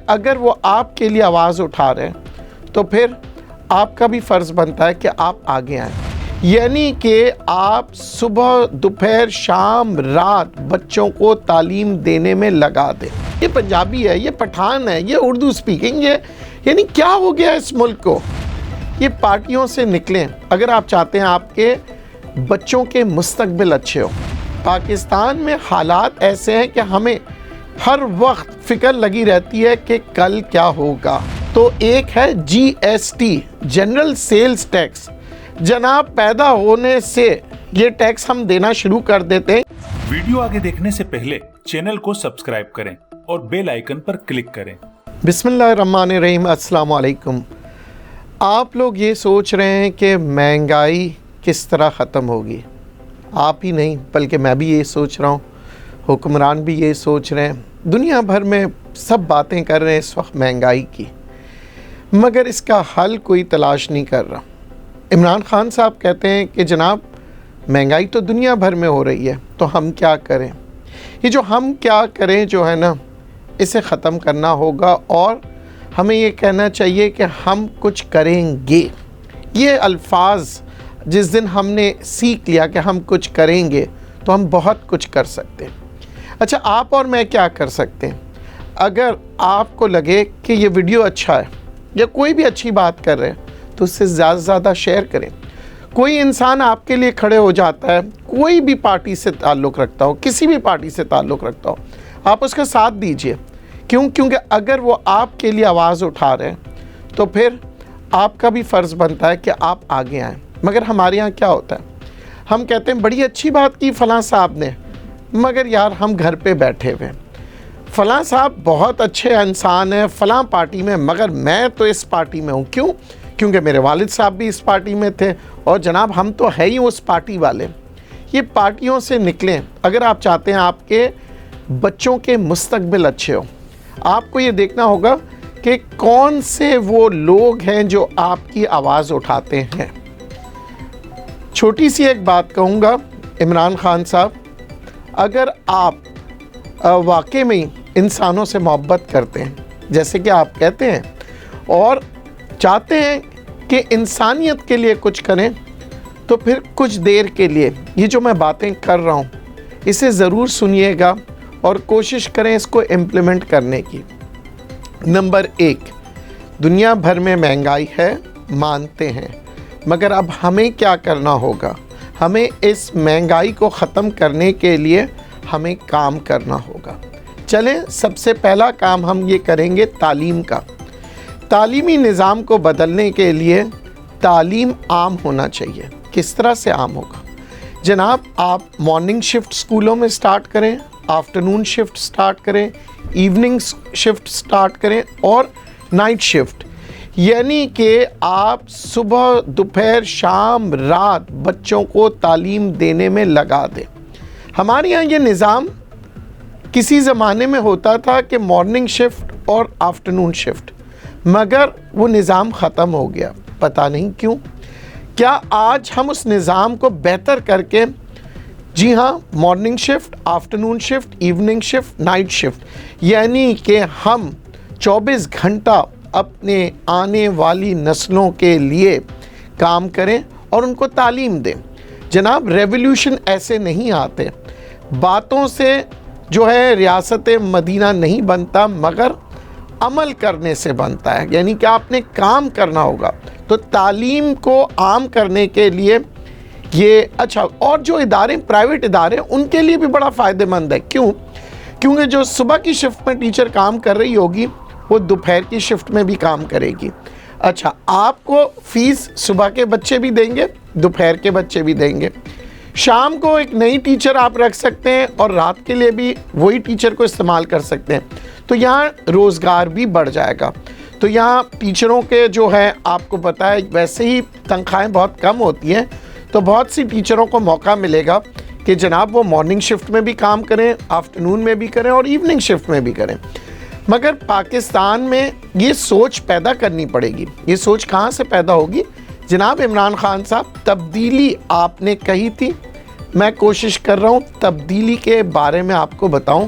اگر وہ آپ کے لیے آواز اٹھا رہے ہیں تو پھر آپ کا بھی فرض بنتا ہے کہ آپ آگے آئیں، یعنی کہ آپ صبح دوپہر شام رات بچوں کو تعلیم دینے میں لگا دیں۔ یہ پنجابی ہے، یہ پٹھان ہے، یہ اردو سپیکنگ، یعنی کیا ہو گیا اس ملک کو؟ یہ پارٹیوں سے نکلیں اگر آپ چاہتے ہیں آپ کے بچوں کے مستقبل اچھے ہو۔ پاکستان میں حالات ایسے ہیں کہ ہمیں ہر وقت فکر لگی رہتی ہے کہ کل کیا ہوگا۔ تو ایک ہے G S T, general sales tax. جناب پیدا ہونے سے یہ ٹیکس ہم دینا شروع کر دیتے ہیں۔ ویڈیو آگے دیکھنے سے پہلے چینل کو سبسکرائب کریں اور بیل آئیکن پر کلک کریں۔ بسم اللہ الرحمن الرحیم، السلام علیکم۔ آپ لوگ یہ سوچ رہے ہیں کہ مہنگائی کس طرح ختم ہوگی۔ آپ ہی نہیں بلکہ میں بھی یہ سوچ رہا ہوں، حکمران بھی یہ سوچ رہے ہیں، دنیا بھر میں سب باتیں کر رہے ہیں اس وقت مہنگائی کی، مگر اس کا حل کوئی تلاش نہیں کر رہا۔ عمران خان صاحب کہتے ہیں کہ جناب مہنگائی تو دنیا بھر میں ہو رہی ہے تو ہم کیا کریں؟ یہ جو ہم کیا کریں جو ہے نا، اسے ختم کرنا ہوگا اور ہمیں یہ کہنا چاہیے کہ ہم کچھ کریں گے۔ یہ الفاظ جس دن ہم نے سیکھ لیا کہ ہم کچھ کریں گے تو ہم بہت کچھ کر سکتے ہیں۔ اچھا، آپ اور میں کیا کر سکتے ہیں؟ اگر آپ کو لگے کہ یہ ویڈیو اچھا ہے یا کوئی بھی اچھی بات کر رہے ہیں تو اس سے زیادہ سے زیادہ شیئر کریں۔ کوئی انسان آپ کے لیے کھڑے ہو جاتا ہے، کوئی بھی پارٹی سے تعلق رکھتا ہو، کسی بھی پارٹی سے تعلق رکھتا ہو، آپ اس کا ساتھ دیجئے۔ کیونکہ اگر وہ آپ کے لیے آواز اٹھا رہے ہیں تو پھر آپ کا بھی فرض بنتا ہے کہ آپ آگے آئیں۔ مگر ہمارے یہاں کیا ہوتا ہے، ہم کہتے ہیں بڑی اچھی بات کی فلاں صاحب نے، مگر یار ہم گھر پہ بیٹھے ہوئے ہیں۔ فلاں صاحب بہت اچھے انسان ہیں فلاں پارٹی میں، مگر میں تو اس پارٹی میں ہوں۔ کیوں؟ کیونکہ میرے والد صاحب بھی اس پارٹی میں تھے اور جناب ہم تو ہے ہی اس پارٹی والے۔ یہ پارٹیوں سے نکلیں اگر آپ چاہتے ہیں آپ کے بچوں کے مستقبل اچھے ہو۔ آپ کو یہ دیکھنا ہوگا کہ کون سے وہ لوگ ہیں جو آپ کی آواز اٹھاتے ہیں۔ چھوٹی سی ایک بات کہوں گا عمران خان صاحب، اگر آپ واقع میں انسانوں سے محبت کرتے ہیں جیسے کہ آپ کہتے ہیں اور چاہتے ہیں کہ انسانیت کے لیے کچھ کریں، تو پھر کچھ دیر کے لیے یہ جو میں باتیں کر رہا ہوں اسے ضرور سنیے گا اور کوشش کریں اس کو امپلیمنٹ کرنے کی۔ نمبر 1، دنیا بھر میں مہنگائی ہے، مانتے ہیں، مگر اب ہمیں کیا کرنا ہوگا؟ ہمیں اس مہنگائی کو ختم کرنے کے لیے ہمیں کام کرنا ہوگا۔ چلیں، سب سے پہلا کام ہم یہ کریں گے تعلیم کا۔ تعلیمی نظام کو بدلنے کے لیے تعلیم عام ہونا چاہیے۔ کس طرح سے عام ہوگا؟ جناب آپ مارننگ شفٹ سکولوں میں سٹارٹ کریں، آفٹرنون شفٹ سٹارٹ کریں، ایوننگ شفٹ سٹارٹ کریں اور نائٹ شفٹ، یعنی کہ آپ صبح دوپہر شام رات بچوں کو تعلیم دینے میں لگا دیں۔ ہمارے یہاں یہ نظام کسی زمانے میں ہوتا تھا کہ مارننگ شفٹ اور آفٹرنون شفٹ، مگر وہ نظام ختم ہو گیا، پتہ نہیں کیوں۔ کیا آج ہم اس نظام کو بہتر کر کے، جی ہاں، morning shift, afternoon shift, evening shift, night shift, یعنی کہ ہم 24 گھنٹہ اپنے آنے والی نسلوں کے لیے کام کریں اور ان کو تعلیم دیں۔ جناب ریولیوشن ایسے نہیں آتے، باتوں سے جو ہے ریاست مدینہ نہیں بنتا، مگر عمل کرنے سے بنتا ہے، یعنی کہ آپ نے کام کرنا ہوگا۔ تو تعلیم کو عام کرنے کے لیے یہ اچھا، اور جو ادارے پرائیویٹ ادارے ان کے لیے بھی بڑا فائدہ مند ہے۔ کیوں؟ کیونکہ جو صبح کی شفٹ میں ٹیچر کام کر رہی ہوگی وہ دوپہر کی شفٹ میں بھی کام کرے گی۔ اچھا، آپ کو فیس صبح کے بچے بھی دیں گے، دوپہر کے بچے بھی دیں گے۔ شام کو ایک نئی ٹیچر آپ رکھ سکتے ہیں اور رات کے لیے بھی وہی ٹیچر کو استعمال کر سکتے ہیں، تو یہاں روزگار بھی بڑھ جائے گا۔ تو یہاں ٹیچروں کے جو ہے آپ کو پتہ ہے ویسے ہی تنخواہیں بہت کم ہوتی ہیں، تو بہت سی ٹیچروں کو موقع ملے گا کہ جناب وہ مارننگ شفٹ میں بھی کام کریں، آفٹرنون میں بھی کریں اور ایوننگ شفٹ میں بھی کریں۔ مگر پاکستان میں یہ سوچ پیدا کرنی پڑے گی۔ یہ سوچ کہاں سے پیدا ہوگی؟ جناب عمران خان صاحب، تبدیلی آپ نے کہی تھی، میں کوشش کر رہا ہوں تبدیلی کے بارے میں آپ کو بتاؤں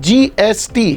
GST,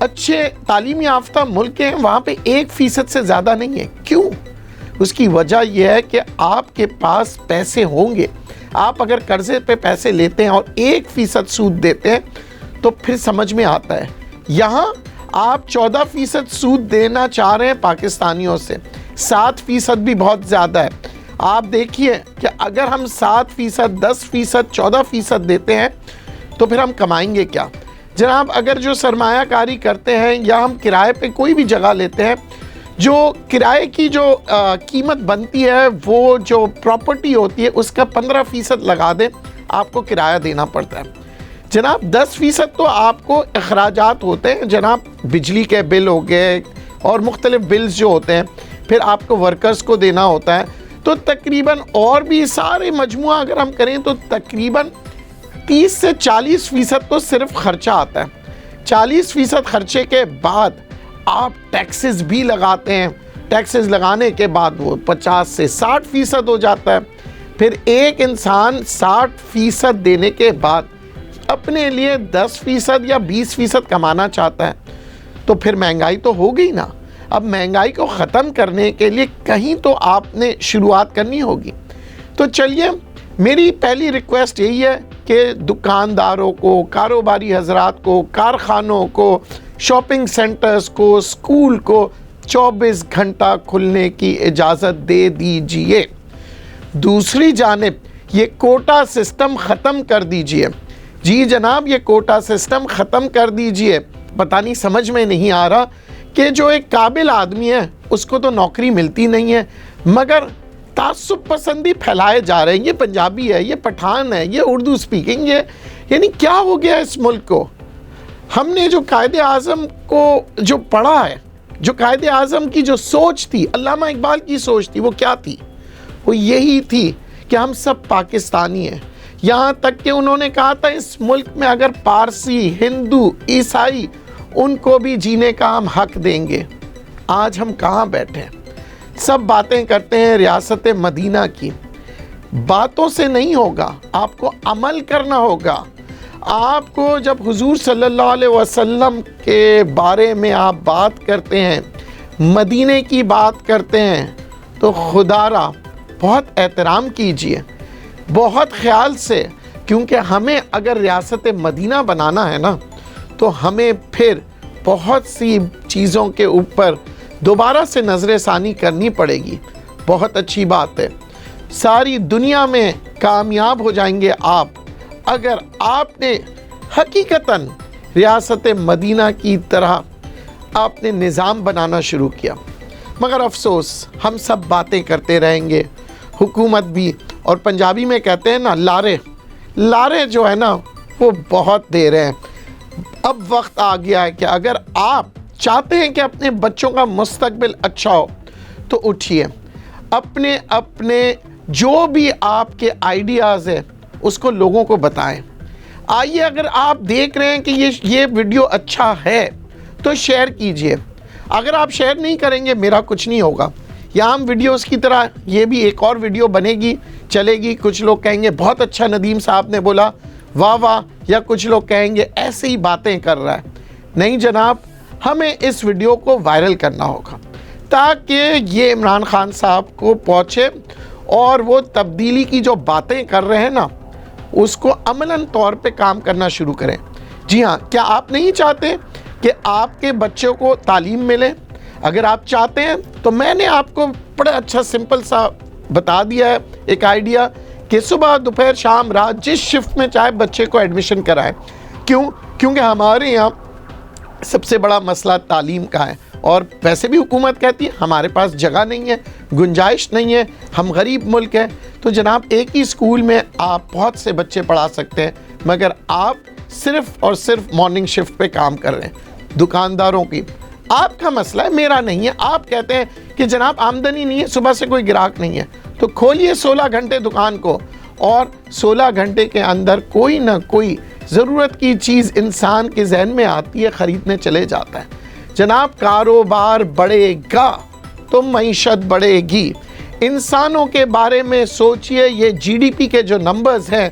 اچھے تعلیم یافتہ ملک ہیں وہاں پہ 1% سے زیادہ نہیں ہے. کیوں؟ اس کی وجہ یہ ہے کہ آپ کے پاس پیسے ہوں گے. آپ اگر قرضے پہ پیسے لیتے ہیں اور 1% سود دیتے ہیں تو پھر سمجھ میں آتا ہے. یہاں آپ 14% سود دینا چاہ رہے ہیں پاکستانیوں سے, 7% بھی بہت زیادہ ہے. آپ دیکھیے کہ اگر ہم 7%, 10%, 14% دیتے ہیں تو پھر ہم کمائیں گے کیا؟ جناب اگر جو سرمایہ کاری کرتے ہیں یا ہم کرائے پہ کوئی بھی جگہ لیتے ہیں, جو کرائے کی جو قیمت بنتی ہے وہ جو پراپرٹی ہوتی ہے اس کا 15% لگا دیں, آپ کو کرایہ دینا پڑتا ہے. جناب 10% تو آپ کو اخراجات ہوتے ہیں, جناب بجلی کے بل ہو گئے اور مختلف بلز جو ہوتے ہیں, پھر آپ کو ورکرز کو دینا ہوتا ہے. تو تقریباً اور بھی سارے مجموعہ اگر ہم کریں تو تقریباً 30 سے 40% تو صرف خرچہ آتا ہے. 40% خرچے کے بعد آپ ٹیکسز بھی لگاتے ہیں. ٹیکسز لگانے کے بعد وہ 50 سے 60% ہو جاتا ہے. پھر ایک انسان 60% دینے کے بعد اپنے لیے 10% یا 20% کمانا چاہتا ہے تو پھر مہنگائی تو ہو گئی نا. اب مہنگائی کو ختم کرنے کے لیے کہیں تو آپ نے شروعات کرنی ہوگی. تو چلیے میری پہلی ریکویسٹ یہی ہے کہ دکانداروں کو, کاروباری حضرات کو, کارخانوں کو, شاپنگ سینٹرز کو, اسکول کو 24 گھنٹہ کھلنے کی اجازت دے دیجئے. دوسری جانب یہ کوٹا سسٹم ختم کر دیجئے. جی جناب یہ کوٹا سسٹم ختم کر دیجئے. پتہ نہیں سمجھ میں نہیں آ رہا کہ جو ایک قابل آدمی ہے اس کو تو نوکری ملتی نہیں ہے, مگر تعصب پسندی پھیلائے جا رہے ہیں. یہ پنجابی ہے, یہ پٹھان ہے, یہ اردو سپیکنگ, یہ یعنی کیا ہو گیا اس ملک کو؟ ہم نے جو قائد اعظم کو جو پڑھا ہے, جو قائد اعظم کی جو سوچ تھی, علامہ اقبال کی سوچ تھی, وہ کیا تھی؟ وہ یہی تھی کہ ہم سب پاکستانی ہیں. یہاں تک کہ انہوں نے کہا تھا اس ملک میں اگر پارسی, ہندو, عیسائی, ان کو بھی جینے کا ہم حق دیں گے. آج ہم کہاں بیٹھے ہیں؟ سب باتیں کرتے ہیں ریاست مدینہ کی. باتوں سے نہیں ہوگا, آپ کو عمل کرنا ہوگا. آپ کو جب حضور صلی اللہ علیہ وسلم کے بارے میں آپ بات کرتے ہیں, مدینے کی بات کرتے ہیں, تو خدا را بہت احترام کیجئے, بہت خیال سے, کیونکہ ہمیں اگر ریاست مدینہ بنانا ہے نا تو ہمیں پھر بہت سی چیزوں کے اوپر دوبارہ سے نظر ثانی کرنی پڑے گی. بہت اچھی بات ہے, ساری دنیا میں کامیاب ہو جائیں گے آپ اگر آپ نے حقیقتاً ریاست مدینہ کی طرح آپ نے نظام بنانا شروع کیا. مگر افسوس ہم سب باتیں کرتے رہیں گے, حکومت بھی, اور پنجابی میں کہتے ہیں نا لارے جو ہے نا وہ بہت دے رہے ہیں. اب وقت آ گیا ہے کہ اگر آپ چاہتے ہیں کہ اپنے بچوں کا مستقبل اچھا ہو تو اٹھیے, اپنے جو بھی آپ کے آئیڈیاز ہیں اس کو لوگوں کو بتائیں. آئیے اگر آپ دیکھ رہے ہیں کہ یہ ویڈیو اچھا ہے تو شیئر کیجئے. اگر آپ شیئر نہیں کریں گے میرا کچھ نہیں ہوگا. یا ہم ویڈیوز کی طرح یہ بھی ایک اور ویڈیو بنے گی, چلے گی, کچھ لوگ کہیں گے بہت اچھا ندیم صاحب نے بولا, واہ واہ, یا کچھ لوگ کہیں گے ایسے ہی باتیں کر رہا ہے. نہیں جناب, ہمیں اس ویڈیو کو وائرل کرنا ہوگا تاکہ یہ عمران خان صاحب کو پہنچے اور وہ تبدیلی کی جو باتیں کر رہے ہیں نا اس کو عملاً طور پہ کام کرنا شروع کریں. جی ہاں, کیا آپ نہیں چاہتے کہ آپ کے بچوں کو تعلیم ملے؟ اگر آپ چاہتے ہیں تو میں نے آپ کو بڑا اچھا سمپل سا بتا دیا ہے ایک آئیڈیا کہ صبح, دوپہر, شام, رات جس شفٹ میں چاہے بچے کو ایڈمیشن کرائیں. کیونکہ ہمارے یہاں سب سے بڑا مسئلہ تعلیم کا ہے, اور ویسے بھی حکومت کہتی ہے ہمارے پاس جگہ نہیں ہے, گنجائش نہیں ہے, ہم غریب ملک ہیں. تو جناب ایک ہی اسکول میں آپ بہت سے بچے پڑھا سکتے ہیں, مگر آپ صرف اور صرف مارننگ شفٹ پہ کام کر رہے ہیں. دکانداروں کی آپ کا مسئلہ ہے, میرا نہیں ہے. آپ کہتے ہیں کہ جناب آمدنی نہیں ہے, صبح سے کوئی گراہک نہیں ہے, تو کھولیے 16 گھنٹے دکان کو, اور 16 گھنٹے کے اندر کوئی نہ کوئی ضرورت کی چیز انسان کے ذہن میں آتی ہے, خریدنے چلے جاتا ہے. جناب کاروبار بڑھے گا تو معیشت بڑھے گی. انسانوں کے بارے میں سوچئے. یہ جی ڈی پی کے جو نمبرز ہیں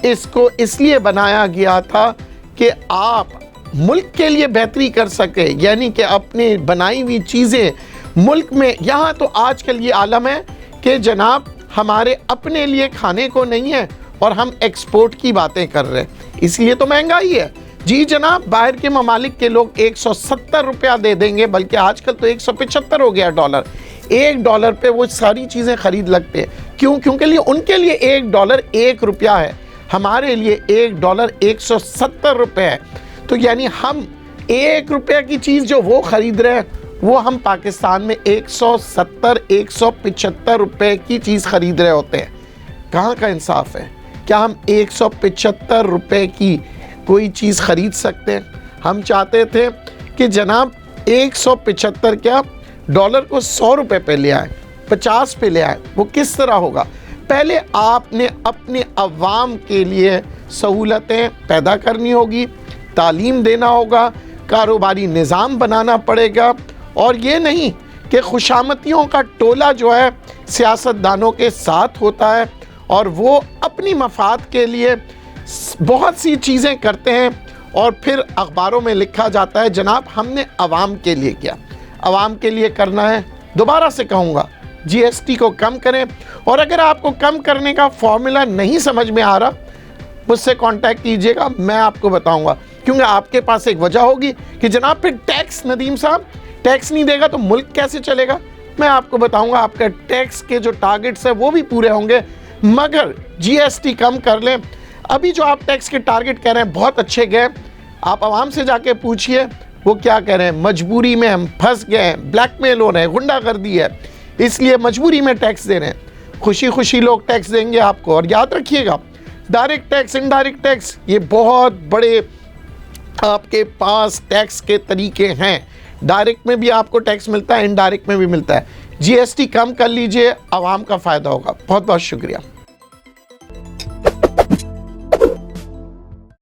اس کو اس لیے بنایا گیا تھا کہ آپ ملک کے لیے بہتری کر سکے، یعنی کہ اپنے بنائی ہوئی چیزیں ملک میں، یہاں تو آج کل یہ عالم ہے کہ جناب ہمارے اپنے لیے کھانے کو نہیں ہے اور ہم ایکسپورٹ کی باتیں کر رہے ہیں، اس لیے تو مہنگائی ہے۔ جی جناب، باہر کے ممالک کے لوگ 170 روپیہ دے دیں گے، بلکہ آج کل تو 175 ہو گیا ڈالر، $1 پہ وہ ساری چیزیں خرید لگتے ہیں۔ کیوں؟ کیونکہ ان کے لیے $1 1 روپیہ ہے، ہمارے لیے $1 170 روپے ہے۔ تو یعنی ہم 1 روپے کی چیز جو وہ خرید رہے ہیں، وہ ہم پاکستان میں 170 175 روپے کی چیز خرید رہے ہوتے ہیں۔ کہاں کا انصاف ہے؟ کیا ہم 175 روپے کی کوئی چیز خرید سکتے ہیں؟ ہم چاہتے تھے کہ جناب 175 کیا ڈالر کو 100 روپے پہ لے آئے، 50 پہ لے آئے۔ وہ کس طرح ہوگا؟ پہلے آپ نے اپنے عوام کے لیے سہولتیں پیدا کرنی ہوگی، تعلیم دینا ہوگا، کاروباری نظام بنانا پڑے گا، اور یہ نہیں کہ خوشامدیوں کا ٹولہ جو ہے سیاستدانوں کے ساتھ ہوتا ہے اور وہ اپنی مفاد کے لیے بہت سی چیزیں کرتے ہیں اور پھر اخباروں میں لکھا جاتا ہے جناب ہم نے عوام کے لیے کیا۔ عوام کے لیے کرنا ہے، دوبارہ سے کہوں گا جی ایس ٹی کو کم کریں، اور اگر آپ کو کم کرنے کا فارمولا نہیں سمجھ میں آ رہا، مجھ سے کانٹیکٹ کیجئے گا، میں آپ کو بتاؤں گا، کیونکہ آپ کے پاس ایک وجہ ہوگی کہ جناب پھر ٹیکس، ندیم صاحب ٹیکس نہیں دے گا تو ملک کیسے چلے گا؟ میں آپ کو بتاؤں گا آپ کا ٹیکس کے جو ٹارگٹس ہیں وہ بھی پورے ہوں گے، مگر جی ایس ٹی کم کر لیں۔ ابھی جو آپ ٹیکس کے ٹارگٹ کہہ رہے ہیں بہت اچھے گئے، آپ عوام سے جا کے پوچھئے وہ کیا کہہ رہے ہیں، مجبوری میں ہم پھنس گئے ہیں، بلیک میل ہو رہے ہیں، غنڈہ گردی ہے، اس لیے مجبوری میں ٹیکس دے رہے ہیں۔ خوشی خوشی لوگ ٹیکس دیں گے آپ کو، اور یاد رکھیے گا ڈائریکٹ ٹیکس، انڈائریکٹ ٹیکس، یہ بہت بڑے آپ کے پاس ٹیکس کے طریقے ہیں۔ ڈائریکٹ میں بھی آپ کو ٹیکس ملتا ہے، انڈائریکٹ میں بھی ملتا ہے۔ جی ایس ٹی کم کر لیجئے، عوام کا فائدہ ہوگا۔ بہت بہت شکریہ۔